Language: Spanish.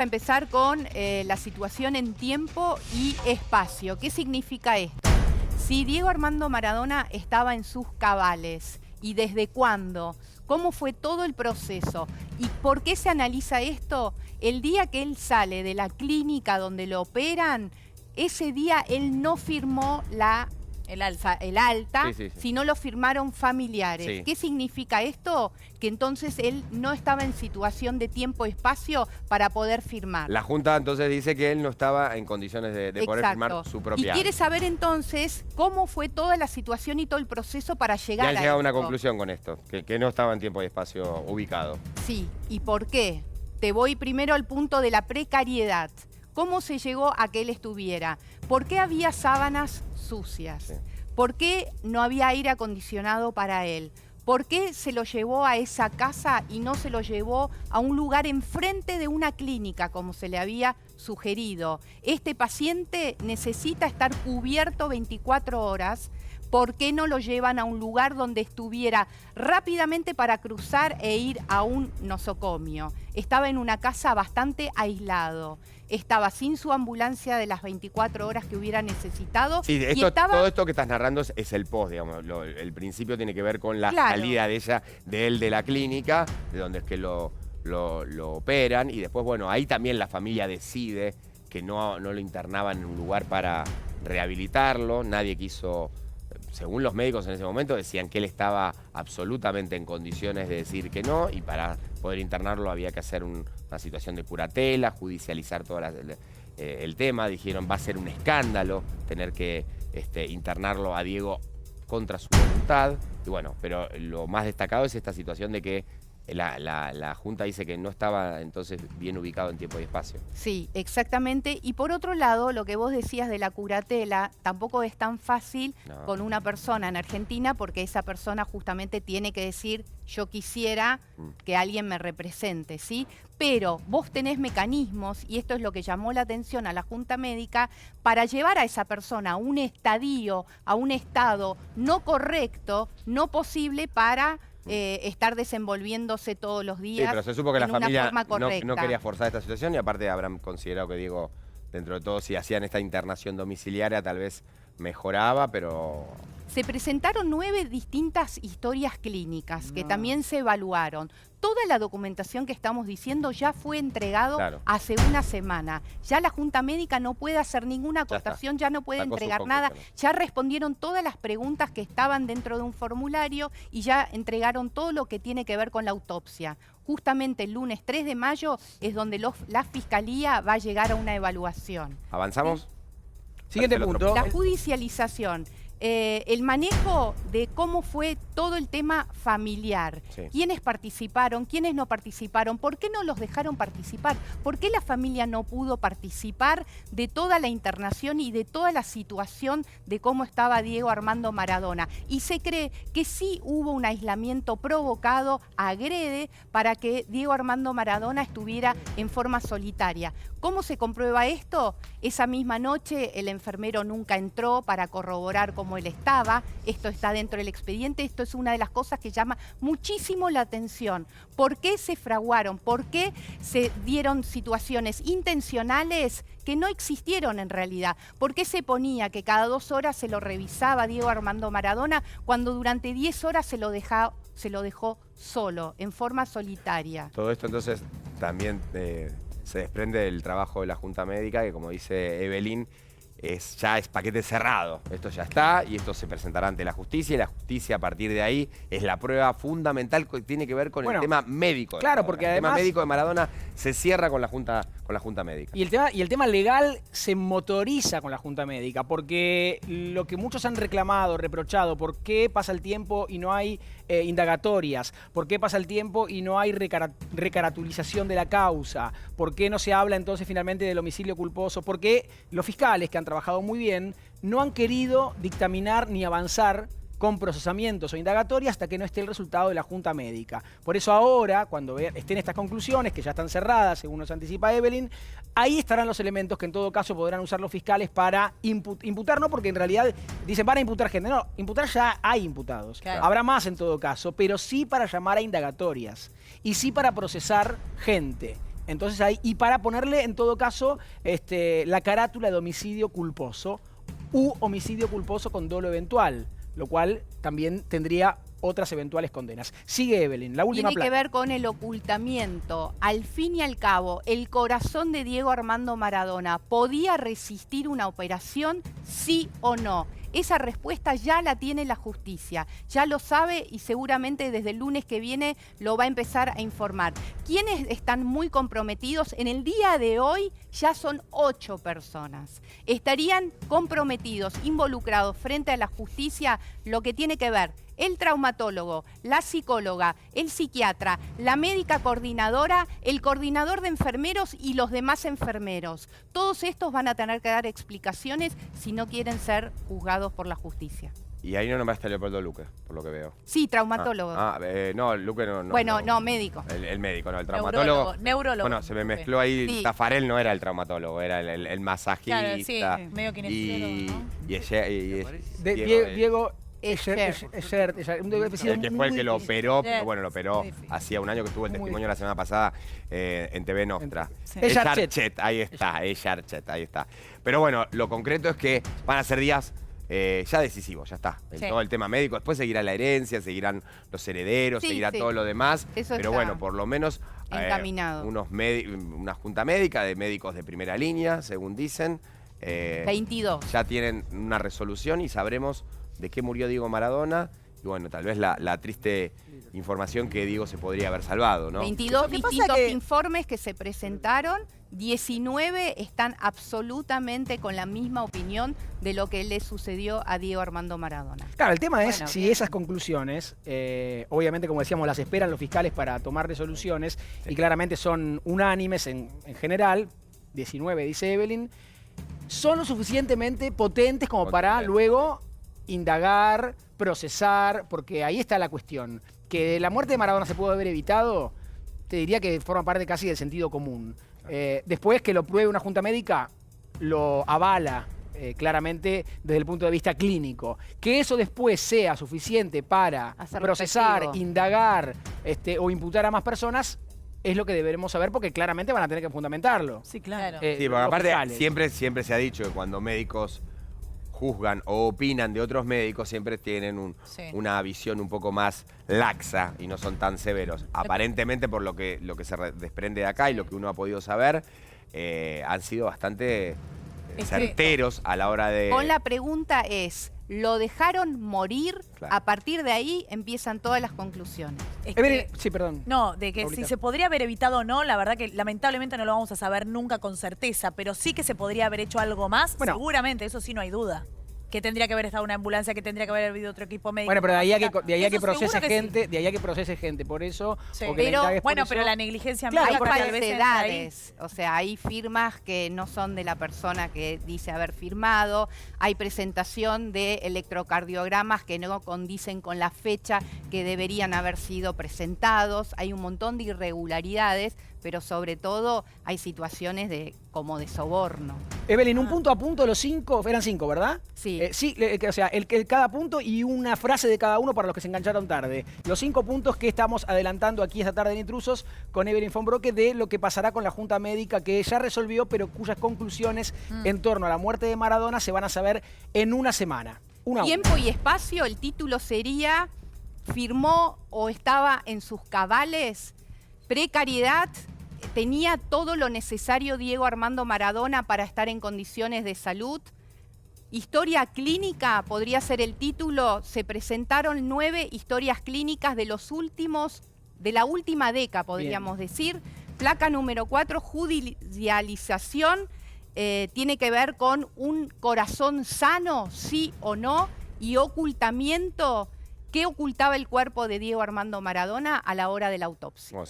A empezar con la situación en tiempo y espacio. ¿Qué significa esto? Si Diego Armando Maradona estaba en sus cabales y desde cuándo, cómo fue todo el proceso y por qué se analiza esto, el día que él sale de la clínica donde lo operan, ese día él no firmó el alta, sino lo firmaron familiares. Sí. ¿Qué significa esto? Que entonces él no estaba en situación de tiempo y espacio para poder firmar. La Junta entonces dice que él no estaba en condiciones de poder firmar su propia. Y quiere saber entonces cómo fue toda la situación y todo el proceso para llegar a Y han llegado a una esto. conclusión con esto, que no estaba en tiempo y espacio ubicado. Sí, ¿y por qué? Te voy primero al punto de la precariedad. ¿Cómo se llegó a que él estuviera? ¿Por qué había sábanas sucias? Sí. ¿Por qué no había aire acondicionado para él? ¿Por qué se lo llevó a esa casa y no se lo llevó a un lugar enfrente de una clínica, como se le había sugerido? Este paciente necesita estar cubierto 24 horas. ¿Por qué no lo llevan a un lugar donde estuviera rápidamente para cruzar e ir a un nosocomio? Estaba en una casa bastante aislado. Estaba sin su ambulancia de las 24 horas que hubiera necesitado. Sí, todo esto que estás narrando es el post, digamos. El principio tiene que ver con la salida de él de la clínica, de donde es que lo operan. Y después, bueno, ahí también la familia decide que no lo internaban en un lugar para rehabilitarlo. Nadie quiso... Según los médicos en ese momento decían que él estaba absolutamente en condiciones de decir que no, y para poder internarlo había que hacer una situación de curatela, judicializar todo el tema. Dijeron va a ser un escándalo tener que internarlo a Diego contra su voluntad. Y bueno, pero lo más destacado es esta situación de que la Junta dice que no estaba entonces bien ubicado en tiempo y espacio. Sí, exactamente. Y por otro lado, lo que vos decías de la curatela tampoco es tan fácil con una persona en Argentina, porque esa persona justamente tiene que decir yo quisiera que alguien me represente, ¿sí? Pero vos tenés mecanismos, y esto es lo que llamó la atención a la Junta Médica, para llevar a esa persona a un estadio, a un estado no correcto, no posible para... estar desenvolviéndose todos los días. Sí, pero se supo que la familia no quería forzar esta situación, y aparte habrán considerado que Diego, dentro de todo, si hacían esta internación domiciliaria, tal vez mejoraba, pero... Se presentaron 9 distintas historias clínicas que también se evaluaron. Toda la documentación que estamos diciendo ya fue entregado hace una semana. Ya la Junta Médica no puede hacer ninguna acotación, ya no puede entregar nada. Ya respondieron todas las preguntas que estaban dentro de un formulario y ya entregaron todo lo que tiene que ver con la autopsia. Justamente el lunes 3 de mayo es donde la Fiscalía va a llegar a una evaluación. ¿Avanzamos? Siguiente punto. La judicialización. El manejo de cómo fue todo el tema familiar. Sí. ¿Quiénes participaron? ¿Quiénes no participaron? ¿Por qué no los dejaron participar? ¿Por qué la familia no pudo participar de toda la internación y de toda la situación de cómo estaba Diego Armando Maradona? Y se cree que sí hubo un aislamiento provocado, agrede, para que Diego Armando Maradona estuviera en forma solitaria. ¿Cómo se comprueba esto? Esa misma noche el enfermero nunca entró para corroborar cómo él estaba. Esto está dentro del expediente. Esto es una de las cosas que llama muchísimo la atención. ¿Por qué se fraguaron? ¿Por qué se dieron situaciones intencionales que no existieron en realidad? ¿Por qué se ponía que cada 2 horas se lo revisaba Diego Armando Maradona cuando durante 10 horas se lo dejó solo, en forma solitaria? Todo esto entonces también se desprende del trabajo de la Junta Médica, que como dice Evelyn, ya es paquete cerrado. Esto ya está y esto se presentará ante la justicia, y la justicia a partir de ahí es la prueba fundamental que tiene que ver con el tema médico. Claro, porque el además... tema médico de Maradona se cierra con la Junta Médica. Y el tema legal se motoriza con la Junta Médica, porque lo que muchos han reclamado, reprochado, ¿por qué pasa el tiempo y no hay indagatorias? ¿Por qué pasa el tiempo y no hay recaratulización de la causa? ¿Por qué no se habla entonces finalmente del homicidio culposo? ¿Por qué los fiscales, que han trabajado muy bien, no han querido dictaminar ni avanzar con procesamientos o indagatorias hasta que no esté el resultado de la Junta Médica? Por eso ahora, cuando estén estas conclusiones, que ya están cerradas, según nos anticipa Evelyn, ahí estarán los elementos que en todo caso podrán usar los fiscales para imputar, no porque en realidad dicen van a imputar gente, no, imputar ya hay imputados. Claro. Habrá más en todo caso, pero sí para llamar a indagatorias y sí para procesar gente. Entonces ahí, y para ponerle en todo caso la carátula de homicidio culposo u homicidio culposo con dolo eventual, lo cual también tendría otras eventuales condenas. Sigue Evelyn, la última Tiene que ver con el ocultamiento. Al fin y al cabo, ¿el corazón de Diego Armando Maradona podía resistir una operación, sí o no? Esa respuesta ya la tiene la justicia, ya lo sabe y seguramente desde el lunes que viene lo va a empezar a informar. ¿Quiénes están muy comprometidos? En el día de hoy ya son 8 personas. Estarían comprometidos, involucrados frente a la justicia, lo que tiene que ver el traumatólogo, la psicóloga, el psiquiatra, la médica coordinadora, el coordinador de enfermeros y los demás enfermeros. Todos estos van a tener que dar explicaciones si no quieren ser juzgados por la justicia. Y ahí no nombraste a Leopoldo Luque, por lo que veo. Sí, traumatólogo. No, Luque no. Bueno, no, médico. El médico, no, el traumatólogo. Neurólogo. Bueno, se me mezcló ahí. Sí. Tafarel no era el traumatólogo, era el masajista. Claro, sí, medio kinesiólogo, ¿no? Diego Escher. El que fue el que lo operó, pero bueno, lo operó Sí. hacía un año que estuvo el testimonio la semana pasada en TV Nostra. Sí. Es Archet, ahí está, es Archet, ahí está. Pero bueno, lo concreto es que van a ser días ya decisivos, ya está. En Sí. todo el tema médico. Después seguirá la herencia, seguirán los herederos, Sí, seguirá sí. todo lo demás. Eso Pero está bueno, por lo menos encaminado. una junta médica de médicos de primera línea, según dicen. 22. Ya tienen una resolución y sabremos de qué murió Diego Maradona y bueno, tal vez la triste información que Diego se podría haber salvado, ¿no? 22 Lo que pasa distintos que- informes que se presentaron, 19 están absolutamente con la misma opinión de lo que le sucedió a Diego Armando Maradona. Claro, el tema es Bueno, si bien. esas conclusiones, obviamente como decíamos, las esperan los fiscales para tomar resoluciones y claramente son unánimes en general, 19 dice Evelyn, son lo suficientemente potentes como para luego indagar, procesar, porque ahí está la cuestión. Que la muerte de Maradona se pudo haber evitado, te diría que forma parte casi del sentido común. Después que lo pruebe una junta médica, lo avala claramente desde el punto de vista clínico. Que eso después sea suficiente para Hacerlo procesar, efectivo. indagar o imputar a más personas, es lo que deberemos saber porque claramente van a tener que fundamentarlo. Sí, claro. Sí, porque los aparte fiscales. siempre se ha dicho que cuando médicos juzgan o opinan de otros médicos siempre tienen Sí. una visión un poco más laxa y no son tan severos. Aparentemente por lo que se desprende de acá y lo que uno ha podido saber, han sido bastante Es que- certeros a la hora de... Con la pregunta es, ¿lo dejaron morir? Claro. A partir de ahí empiezan todas las conclusiones. Es Evelyn, que- sí, perdón. No, de que Paulita. si se podría haber evitado o no, la verdad que lamentablemente no lo vamos a saber nunca con certeza, pero sí que se podría haber hecho algo más, Bueno. seguramente, eso sí no hay duda. Que tendría que haber estado una ambulancia, que tendría que haber habido otro equipo médico. Bueno, pero de ahí a que Eso procese seguro que sí. gente, de ahí a que procese gente, por eso, Sí. o que la Pero, indagues por Bueno, eso. pero la negligencia Claro, Hay médica tal vez entra ahí. falsedades, o sea, hay firmas que no son de la persona que dice haber firmado, hay presentación de electrocardiogramas que no condicen con la fecha que deberían haber sido presentados, hay un montón de irregularidades, pero sobre todo hay situaciones como de soborno. Evelyn, un punto a punto, los 5, eran 5, ¿verdad? Sí. Sí, o sea, cada punto y una frase de cada uno para los que se engancharon tarde. Los 5 puntos que estamos adelantando aquí esta tarde en Intrusos con Evelyn von Broeke de lo que pasará con la Junta Médica que ya resolvió, pero cuyas conclusiones en torno a la muerte de Maradona se van a saber en una semana. Tiempo y espacio, el título sería ¿firmó o estaba en sus cabales? Precariedad, ¿tenía todo lo necesario Diego Armando Maradona para estar en condiciones de salud? Historia clínica, podría ser el título. Se presentaron 9 historias clínicas de la última década, podríamos decir. Placa número 4, judicialización. Tiene que ver con un corazón sano, sí o no, y ocultamiento. ¿Qué ocultaba el cuerpo de Diego Armando Maradona a la hora de la autopsia? Bueno,